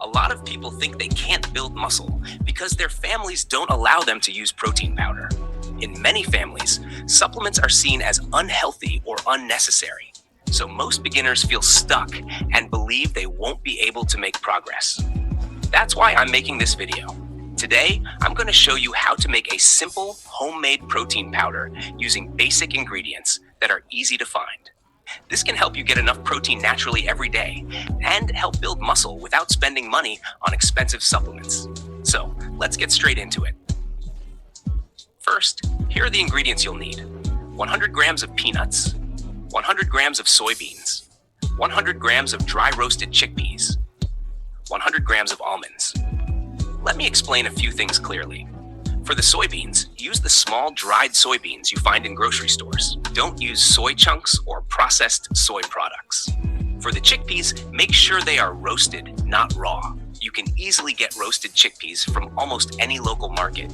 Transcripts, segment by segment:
A lot of people think they can't build muscle because their families don't allow them to use protein powder. In many families, supplements are seen as unhealthy or unnecessary, so most beginners feel stuck and believe they won't be able to make progress. That's why I'm making this video. Today, I'm going to show you how to make a simple homemade protein powder using basic ingredients that are easy to find. This can help you get enough protein naturally every day and help build muscle without spending money on expensive supplements. So, let's get straight into it. First, here are the ingredients you'll need. 100 grams of peanuts, 100 grams of soybeans, 100 grams of dry roasted chickpeas, 100 grams of almonds. Let me explain a few things clearly. For the soybeans, use the small dried soybeans you find in grocery stores. Don't use soy chunks or processed soy products. For the chickpeas, make sure they are roasted, not raw. You can easily get roasted chickpeas from almost any local market.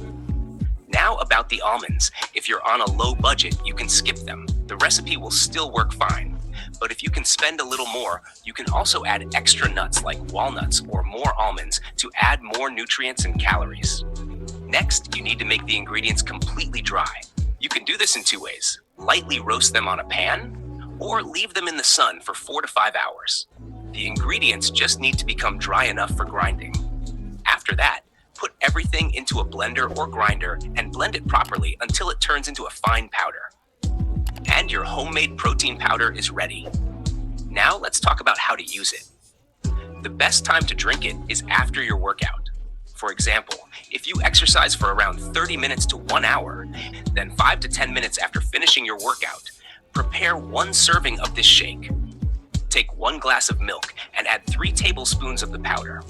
Now about the almonds. If you're on a low budget, you can skip them. The recipe will still work fine. But if you can spend a little more, you can also add extra nuts like walnuts or more almonds to add more nutrients and calories. Next, you need to make the ingredients completely dry. You can do this in two ways. Lightly roast them on a pan, or leave them in the sun for 4 to 5 hours. The ingredients just need to become dry enough for grinding. After that, put everything into a blender or grinder and blend it properly until it turns into a fine powder. And your homemade protein powder is ready. Now let's talk about how to use it. The best time to drink it is after your workout. For example, if you exercise for around 30 minutes to 1 hour, then 5 to 10 minutes after finishing your workout, prepare 1 serving of this shake. Take 1 glass of milk and add 3 tablespoons of the powder.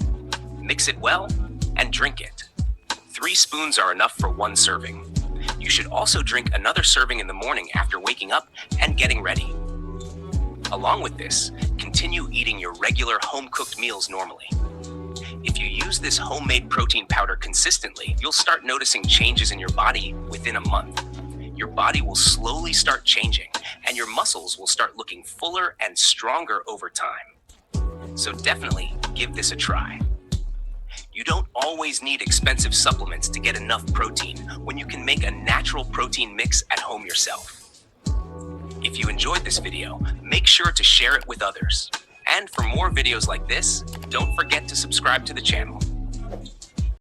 Mix it well and drink it. 3 spoons are enough for 1 serving. You should also drink another serving in the morning after waking up and getting ready. Along with this, continue eating your regular home-cooked meals normally. If you use this homemade protein powder consistently, you'll start noticing changes in your body within a month. Your body will slowly start changing, and your muscles will start looking fuller and stronger over time. So definitely give this a try. You don't always need expensive supplements to get enough protein when you can make a natural protein mix at home yourself. If you enjoyed this video, make sure to share it with others. And for more videos like this, don't forget to subscribe to the channel.